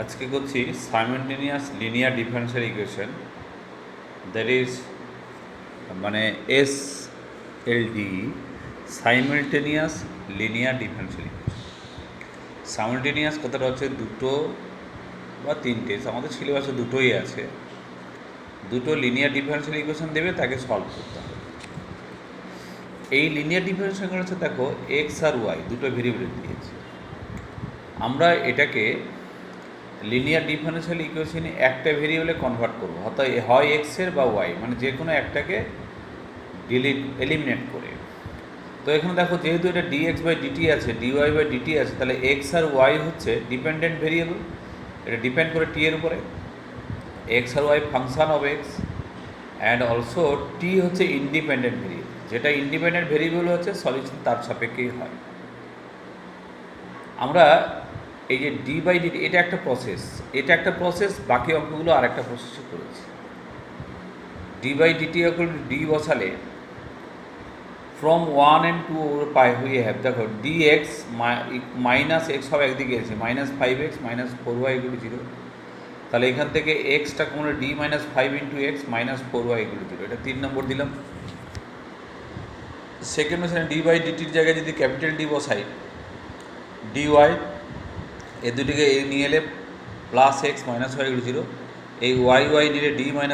আজকে করছি simultaneous linear differential equation, that is মানে SLD, simultaneous linear differential equation. Simultaneous কথাটা হচ্ছে দুটো বা তিনটে, আমাদের সিলেবাসে দুটোই আছে। দুটো লিনিয়ার ডিফারেনশিয়াল ইকুয়েশন দেবে, তাকে সলভ করতে হবে। এই লিনিয়ার ডিফারেনশিয়াল হচ্ছে, দেখো এক্স আর ওয়াই দুটো ভেরিয়েবল দিয়েছে। আমরা এটাকে লিনিয়ার ডিফারেনশিয়াল ইকুয়েশনে একটা ভেরিয়েবলে কনভার্ট করবো, হয় এক্সের বা ওয়াই, মানে যে কোনো একটাকে এলিমিনেট করে। তো এখানে দেখো, যেহেতু এটা ডিএক্স বাই ডিটি আছে, ডিওয়াই বাই ডিটি আছে, তাহলে এক্স আর ওয়াই হচ্ছে ডিপেন্ডেন্ট ভেরিয়েবল। এটা ডিপেন্ড করে টি এর উপরে। এক্স আর y function of x, and also t হচ্ছে ইন্ডিপেন্ডেন্ট ভেরিয়েবল। যেটা ইন্ডিপেন্ডেন্ট ভেরিয়েবল হচ্ছে, সলিউশন তার সাপেক্ষেই হয়। আমরা এই যে ডি বাই ডিটি, এটা একটা প্রসেস, বাকি অঙ্কগুলো আর একটা প্রসেসে করেছি। ডি বাই ডিটি ডি বসালে ফ্রম 1 and 2 পাই হয়ে হ্যাভ, দেখো ডি এক্স মাইনাস এক্স সব একদিকে আছে, -5x -4y = 0। তাহলে এখান থেকে এক্সটা কোনো ডি -5 × x -4y = 0। এটা 3 নম্বর দিলাম। সেকেন্ড মেশিনে ডি বাই ডিটির জায়গায় যদি ক্যাপিটাল ডি বসাই, dy এ দুটিকে নিয়ে এলে +x -y = 0। এই y নিলে d - 1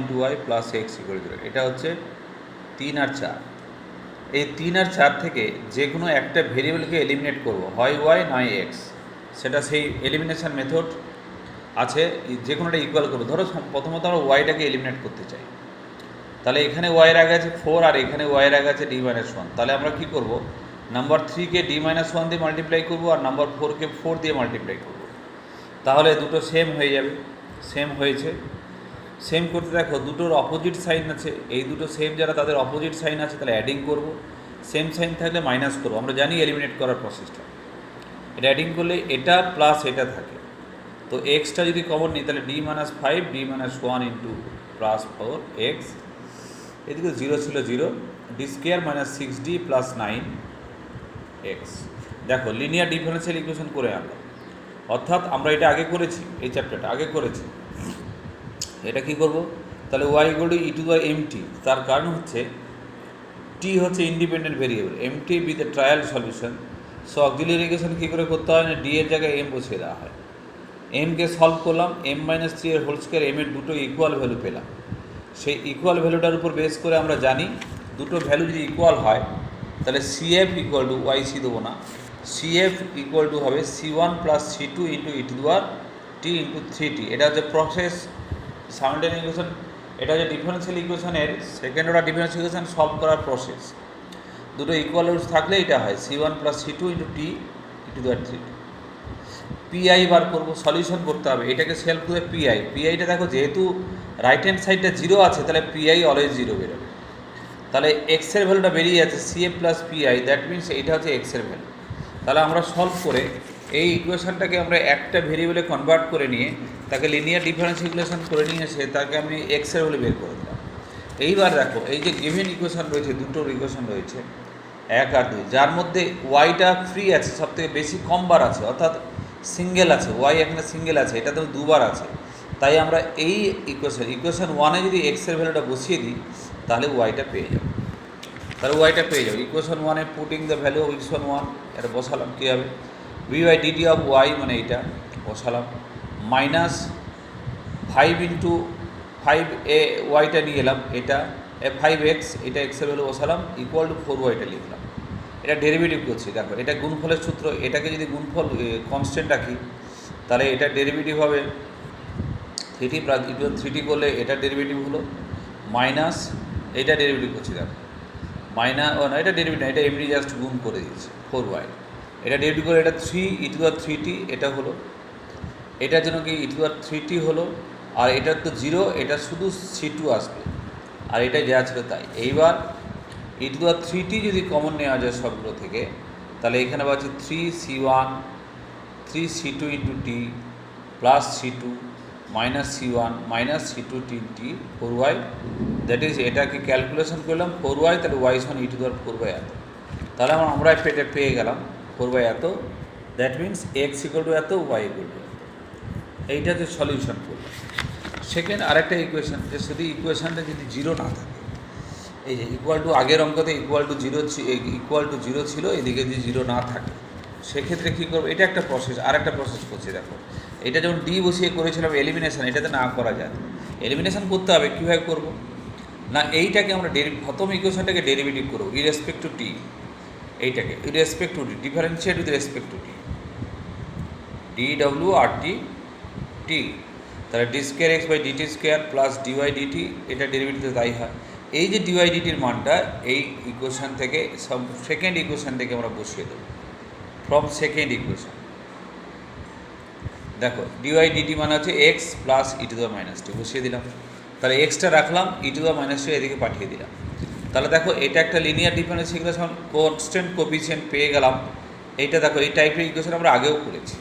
× y + x = 0। এটা হচ্ছে 3 আর 4। এই 3 আর 4 থেকে যে কোনো একটা ভেরিয়েবলকে এলিমিনেট করব, হয় y নয় x। সেটা সেই এলিমিনেশন মেথড আছে, যে কোনোটা ইকুয়াল করবো। ধরো প্রথমত আমরা ওয়াইটাকে এলিমিনেট করতে চাই, তাহলে এখানে y এর আগে আছে 4 আর এখানে y এর আগে আছে d - 1। তাহলে আমরা কি করব, নাম্বার 3কে d - 1 দিয়ে মাল্টিপ্লাই করব, আর নাম্বার 4কে 4 দিয়ে মাল্টিপ্লাই করব। তাহলে দুটো সেম হয়ে যাবে। সেম হয়েছে। সেম করতে দেখো, দুটোর অপোজিট সাইন আছে, এই দুটো সেম যারা, তাদের অপোজিট সাইন আছে, তাহলে অ্যাডিং করব। সেম সাইন থাকলে মাইনাস করব। আমরা জানি এলিমিনেট করার প্রসেসটা। এটা অ্যাডিং করলে এটা প্লাস এটা থাকে। তো এক্সটা যদি কমন নিই, তাহলে d - 5 d - 1 × +4x, এদিকে 0 ছিল 0, d² - 6d + 9x। দেখো লিনিয়ার ডিফারেনশিয়াল ইকুয়েশন করে আনলাম। অর্থাৎ আমরা এটা আগে করেছি, এই চ্যাপ্টারটা আগে করেছি। এটা কি করব, তাহলে y = e⁻mt। তার কারণ হচ্ছে টি হচ্ছে independent variable, mt with a trial solution. So auxiliary equation কী করে করতে হয় না, ডি এর জায়গায় m বসিয়ে দেওয়া হয়। এমকে সলভ করলাম, m - 3 এর হোল স্কয়ার, m এর দুটো ইকুয়াল ভ্যালু পেলাম। সেই ইকুয়াল ভ্যালুটার উপর বেস করে আমরা জানি দুটো ভ্যালু যদি ইকুয়াল হয়, তাহলে CF = YC দেবো না, CF = হবে C1 + C2 × e⁻t × 3t। এটা হচ্ছে প্রসেস সাইমেলটেনিয়াস ইকুয়েশন। এটা হচ্ছে ডিফারেনশিয়াল ইকুয়েশনের second order differential equation solve করার প্রসেস। দুটো ইকুয়াল রুটস থাকলে এটা হয় C1 + C2 × t e⁻3t। PI বার করবো, সলিউশন করতে হবে। এটাকে সেলফ করে পিআইটা দেখো, যেহেতু রাইট হ্যান্ড সাইডটা 0 আছে, তাহলে পিআই অলওয়েজ 0 বেরোবে। তাহলে এক্সের ভ্যালুটা বেরিয়ে যাচ্ছে CF + PI, দ্যাট মিনস এইটা হচ্ছে এক্সের ভ্যালু। তাহলে আমরা সলভ করে এই ইকুয়েশনটাকে আমরা একটা ভেরিয়েবলে কনভার্ট করে নিয়ে তাকে লিনিয়ার ডিফারেনশিয়াল ইকুয়েশন করে নিয়ে এসে তাকে আমি এক্সের ভ্যালু বের করে দিলাম। এইবার দেখো, এই যে গিভেন ইকুয়েশন রয়েছে, দুটোর ইকুয়েশন রয়েছে 1 আর 2, যার মধ্যে ওয়াইটা ফ্রি আছে, সবথেকে বেশি কম বার আছে, অর্থাৎ সিঙ্গেল আছে। ওয়াই এখানে সিঙ্গেল আছে, এটা তো দুবার আছে। তাই আমরা এই ইকুয়েশন 1-এ যদি এক্সের ভ্যালুটা বসিয়ে দিই, তাহলে ওয়াইটা পেয়ে যাবো। ইকুয়েশন 1-এ putting the value of equation 1, এটা বসালাম। কী হবে, v/dt অফ ওয়াই, মানে এইটা বসালাম, -5 × 5 এ ওয়াইটা নিয়ে এলাম, এটা 5x, এটা এক্সের ভ্যালু বসালাম, = 4y লিখলাম। এটা ডেরিভেটিভ করছি। দেখো, এটা গুণফলের সূত্র। এটাকে যদি গুণফল কনস্ট্যান্ট রাখি, তাহলে এটা ডেরিভেটিভ হবে 3t + 3t করলে এটা ডেরিভেটিভ হলো, মাইনাস এটা ডেরিভেটিভ করছি। দেখো এটা ডেরিভেটিভ না, এটা এমনি জাস্ট গুণ করে দিয়েছি 4y। এটা ডেরিভেটিভ করে এটা 3e⁻3t, এটা হলো, এটার জন্য কি e⁻3t হলো, আর এটার তো 0, এটা শুধু C2 আসবে, আর এটা যা ছিল তাই। এইবার e⁻3t যদি কমন নেওয়া যায় সবগুলো থেকে, তাহলে এখানে পাচ্ছি 3C1 3C2 × t + C2 -C1 -C2 t 4y, that is এটাকে ক্যালকুলেশন করলাম 4y, তাহলে y = e⁻4 এত। তাহলে আমরা পেয়ে গেলাম 4 এত, দ্যাট মিনস x = এত, y = এত। এইটা যে সলিউশন করবো। সেকেন্ড আরেকটা ইকুয়েশন, যে যদি ইকুয়েশানটা যদি জিরো না থাকে, এই যে ইকুয়াল টু আগের অঙ্কতে ইকুয়াল টু জিরো ছিল, এদিকে যদি জিরো না থাকে সেক্ষেত্রে কী করবো? এটা একটা প্রসেস, আর একটা প্রসেস করছি। দেখো এটা যেমন ডি বসিয়ে করেছিলাম এলিমিনেশান, এটাতে না করা যায়। এলিমিনেশান করতে হবে, কীভাবে করবো না, এইটাকে আমরা প্রথম ইকুয়েশনটাকে ডেরিভেটিভ করবো ইরেসপেক্ট টু টি, এইটাকে ইরেসপেক্ট to t, differentiate with respect to t, d ডব্লিউ আর টি টি, তাহলে d square x by dt square plus dy dt, এটা ডেরিভেটিভ তাই হয়। এই যে ডিওয়াই ডিটির মানটা এই ইকুয়েশান থেকে সেকেন্ড ইকুয়েশান থেকে আমরা বসিয়ে দেবো, ফ্রম সেকেন্ড ইকুয়েশান। দেখো ডিওয়াই ডিটি মানে হচ্ছে x plus e to the minus t, বসিয়ে দিলাম। তাহলে এক্সটা রাখলাম, e to the minus t এদিকে পাঠিয়ে দিলাম। তাহলে দেখো এটা একটা linear difference equation, constant coefficient পেয়ে গেলাম। এইটা দেখো এই টাইপের ইকুয়েশন আমরা আগেও করেছি,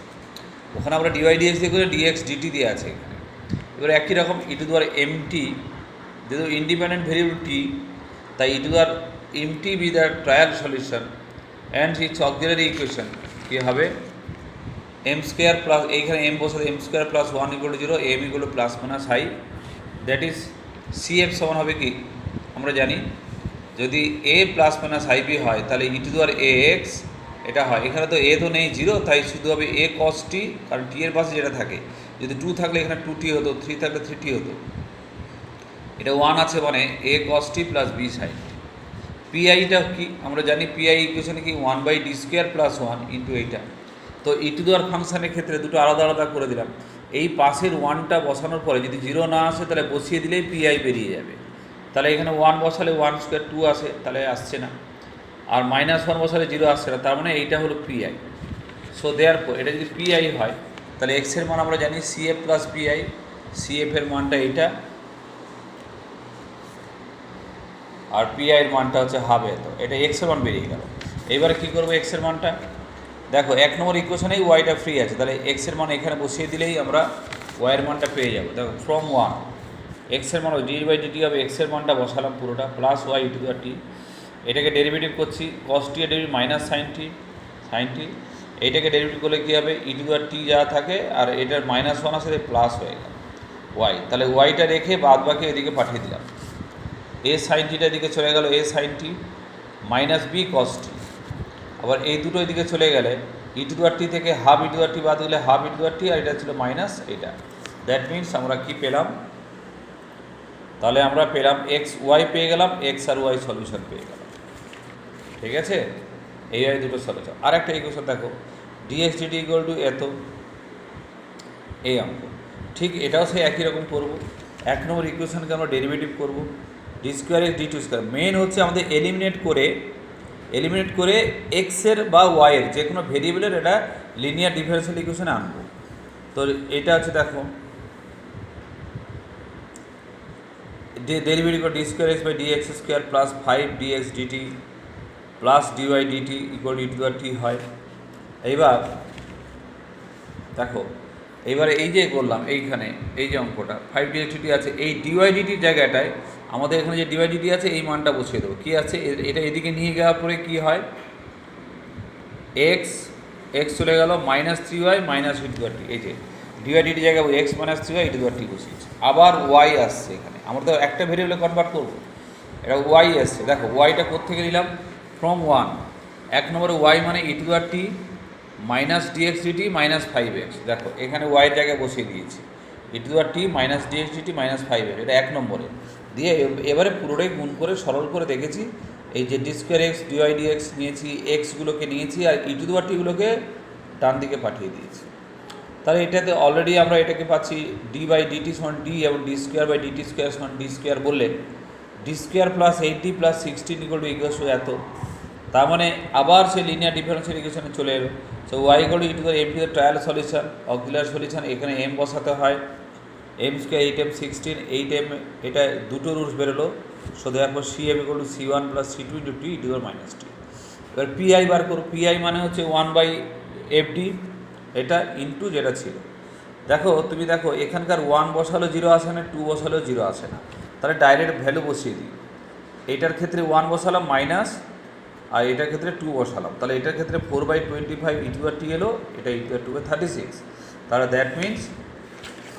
ওখানে আমরা ডিওয়াই ডিএক্স দিয়ে করে ডিএক্স ডিটি দিয়ে আছে এখানে। এবার একই রকম e to the m t, যেহেতু ইন্ডিপেন্ডেন্ট ভেরিয়েবল টি, তাই e to the m t be the trial solution and its auxiliary equation কী হবে, এম স্কোয়ার প্লাস, এইখানে এম বসাতে m square plus 1 = 0, m = plus minus i, that is C F সমান হবে কি আমরা জানি, যদি a plus minus i b হয় তাহলে e to the a x এটা হয়। এখানে তো এ তো নেই, জিরো, তাই শুধু হবে এ কস টি, কারণ টি এর পাশে যেটা থাকে, যদি 2 থাকলে এখানে 2t হতো, 3 থাকলে 3t হতো, এটা 1 আছে মানে এ কস টি প্লাস বি সাইন। পিআইটা কি আমরা জানি, পিআই ইকুয়েশনে কি 1/d² + 1 ইন্টু এইটা। তো ই টু দ্য ফাংশানের ক্ষেত্রে দুটো আলাদা আলাদা করে দিলাম। এই পাশের 1টা বসানোর পরে যদি 0 না আসে তাহলে বসিয়ে দিলেই পিআই বেরিয়ে যাবে। তাহলে এখানে 1 বসালে 1² 2 আসে, তাহলে আসছে না। আর -1 বসালে 0 আসছে না, তার মানে এইটা হলো পিআই। সো দেয়ারফর এটা যদি পিআই হয় তাহলে এক্সের মান আমরা জানি সিএফ প্লাস পিআই, সিএফের মানটা এইটা আর পিআইয়ের মানটা হচ্ছে হবে, তো এটা এক্সের মান বেরিয়ে গেল। এবারে কী করবো এক্সের মানটা, দেখো 1 নম্বর ইকুয়েশনেই ওয়াইটা ফ্রি আছে, তাহলে এক্সের মান এখানে বসিয়ে দিলেই আমরা ওয়াইয়ের মানটা পেয়ে যাবো। দেখো ফ্রম 1 এক্সের মান ডি/ডিটি হবে, এক্সের মানটা বসালাম পুরোটা plus y e to the t, এটাকে ডেরিভেটিভ করছি কস টি এর ডেরিভেটিভ মাইনাস সাইন টি, এইটাকে ডেরিভেটিভ করলে কী হবে ই টু দ্য টি যা থাকে আর এটার -1 আসে প্লাস হয়ে গেল ওয়াই, তাহলে ওয়াইটা রেখে বাদ বাকি এদিকে পাঠিয়ে দিলাম। এ সাইন টিটা এদিকে চলে গেল এ সাইন টি মাইনাস বি কস টি, আবার এই দুটো এদিকে চলে গেলে ই টু দ্য টি থেকে হাফ ই টু দ্য টি বাদ দিলে হাফ ই টু দ্য টি, আর এটা ছিল মাইনাস এটা। দ্যাট মিনস আমরা কি পেলাম, তাহলে আমরা পেলাম এক্স ওয়াই পেয়ে গেলাম, এক্স আর ওয়াই সলিউশন পেয়ে গেলাম। ঠিক আছে, এই দুটো সলিউশন। আর একটা ইকুয়েশন দেখো ডিএক্স ডিটি = এত, এই অঙ্ক ঠিক এটাও সেই একই রকম করব। 1 নম্বর ইকুয়েশনকে আমরা ডেরিভেটিভ করব d² x d2²। মেন হচ্ছে আমাদের এলিমিনেট করে এক্সের বা ওয়াইয়ের যে কোনো ভেরিয়েবলের এটা লিনিয়ার ডিফারেন্সিয়াল ইকুয়েশনে আনবো। তো এটা হচ্ছে দেখো derivative d² x / dx² plus 5dx dt plus dy dt = e to the t হয়। এইবার দেখো এইবারে এই যে করলাম এইখানে এই যে অঙ্কটা 5dx dt আছে, এই dy dt জায়গাটায় আমাদের এখানে যে dy dt আছে এই মানটা বসিয়ে দেবো। কী আছে এটা এদিকে নিয়ে যাওয়ার পরে কী হয় x চলে গেল -3y - e টু দ্য টি, এই যে dy dt জায়গায় x - 3y e to the t বসিয়েছে। আবার y আসছে, এখানে আমরা তো একটা ভেরিয়েবলে কনভার্ট করবো, এটা y আসছে। দেখো ওয়াইটা কোত্থেকে নিলাম ফ্রম 1, 1 নম্বরে y মানে e to the t -dx dt -5x, দেখো এখানে ওয়াইয়ের জায়গায় বসিয়ে দিয়েছি e to the t -dx dt -5x, এটা 1 নম্বরে দিয়ে এবারে পুরোটাই গুণ করে সরল করে দেখেছি। এই যে d² x dy dx নিয়েছি, এক্সগুলোকে নিয়েছি আর ই টু দ্য টিগুলোকে ডান দিকে পাঠিয়ে দিয়েছি। তাহলে এটাতে অলরেডি আমরা এটাকে পাচ্ছি d/dt = d এবং d² dt² = d² বললে d² + 80 + 16 = এত, তার মানে আবার সে লিনিয়ার ডিফারেন্সিয়াল ইকুয়েশনে চলে এলো। So y = e to the m = trial solution, auxiliary solution, এখানে m বসাতে হয়, m² 8m 16, 8m এটা দুটো রুটস বেরোলো। So therefore cm = c1 + c2 × t e to the -t। এবার পিআই বার করো, পিআই মানে হচ্ছে 1/fd, এটা ইন্টু যেটা ছিল। দেখো তুমি দেখো এখানকার 1 বসালেও 0 আসে না, 2 বসালেও 0 আসে না, তাহলে ডাইরেক্ট ভ্যালু বসিয়ে দিই। এইটার ক্ষেত্রে 1 বসালাম মাইনাস, আর এটার ক্ষেত্রে 2 বসালাম, তাহলে এটার ক্ষেত্রে 4/25 e টু দ্য টি এলো, এটা e টু দ্য 36। তাহলে দ্যাট মিনস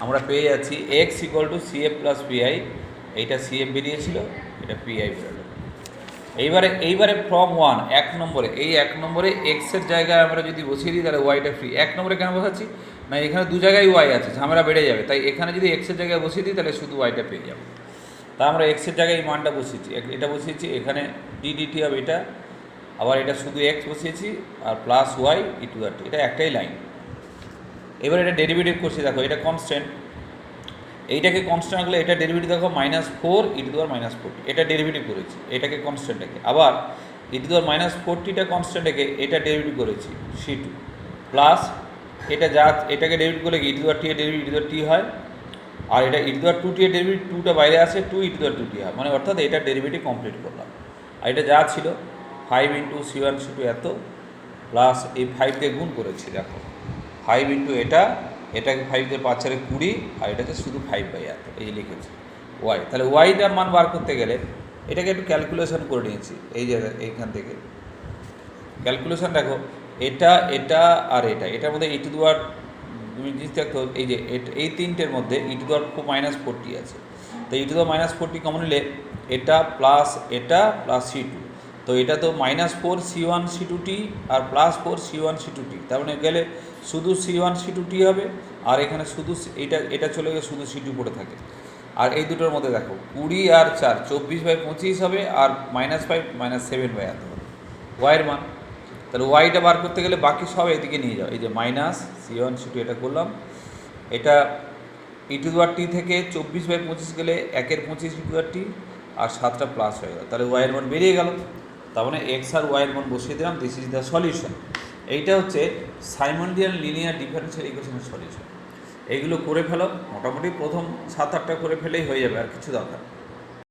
আমরা পেয়ে যাচ্ছি x equal to CF plus PI, এইটা সিএফ বেরিয়েছিল, এটা পিআই বেরোলো। এইবারে ফ্রম ওয়ান, এক নম্বরে এক্সের জায়গায় আমরা যদি বসিয়ে দিই তাহলে ওয়াইটা ফ্রি। এক নম্বরে কেন বসাচ্ছি না, এখানে দু জায়গায় ওয়াই আছে, ঝামেলা বেড়ে যাবে, তাই এখানে যদি এক্সের জায়গায় বসিয়ে দিই তাহলে শুধু ওয়াইটা পেয়ে যাবো। তা আমরা এক্সের জায়গায় এই মানটা বসিয়েছি, এটা বসিয়েছি, এখানে ডিডিটি হবে এটা, আবার এটা শুধু এক্স বসিয়েছি, আর প্লাস ওয়াই ই টু আর টি, এটা একটাই লাইন। এবার এটা ডেরিভেটিভ করছি, দেখো এটা কনস্ট্যান্ট, এইটাকে কনস্ট্যান্ট রাখলে এটা ডেরিভেটিভ দেখো -4 e⁻⁴, এটা ডেরিভেটিভ করেছি, এটাকে কনস্ট্যান্ট রেখে। আবার e⁻⁴টা কনস্ট্যান্ট রেখে এটা ডেরিভেটিভ করেছি c2, প্লাস এটা এটাকে ডেরিভেটিভ করলে e⁻t এর ডেরিভেটিভ e⁻t হয়, আর এটা e⁻2t এর ডেরিভেটিভ 2টা বাইরে আসে, 2 e⁻2t হয়, মানে অর্থাৎ এটা ডেরিভেটিভ কমপ্লিট করলাম। আর এটা যা ছিল 5 × c1 c2 এত, প্লাস এই 5 দিয়ে গুণ করেছি, দেখো 5 × এটাকে 5 দিয়ে 5 × 20, আর এটাকে শুধু 5 এত, এই যে লিখেছি ওয়াই। তাহলে ওয়াইটার মান বার করতে গেলে এটাকে একটু ক্যালকুলেশন করে নিয়েছি, এই যে এইখান থেকে ক্যালকুলেশন দেখো, এটা আর এটার মধ্যে তুমি জিনিস দেখো, এই যে এই তিনটের মধ্যে e⁻⁴ আছে, তো e⁻⁴ কমন নিলে এটা প্লাস c2, তো এটা তো -4 c1 c2t আর +4 c1 c2t, তার মানে গেলে শুধু c1 c2t হবে, আর এখানে শুধু এটা চলে গেলে শুধু c2 পড়ে থাকে। আর এই দুটোর মধ্যে দেখো 20 আর 4 24/25 হবে, আর -5 -7 এত হবে ওয়াইয়ের মান। তাহলে ওয়াইটা বার করতে গেলে বাকি সব এদিকে নিয়ে যাও, এই যে -c1 c2 এটা করলাম, এটা e⁻t থেকে 24/25 গেলে 1/25 e⁻t, আর 7টা প্লাস হয়ে গেল, তাহলে ওয়াইয়ের মান বেরিয়ে গেল। তার মানে এক্স আর ওয়াইয়ের মান বসিয়ে দিলাম, দিস ইজ দ্য সলিউশন। এইটা হচ্ছে সাইমন্ডিয়ান লিনিয়ার ডিফারেনশিয়াল ইকুয়েশনের সলিউশন। এইগুলো করে ফেলো, মোটামুটি প্রথম 7-8টা করে ফেলেই হয়ে যাবে, আর কিছু দরকার।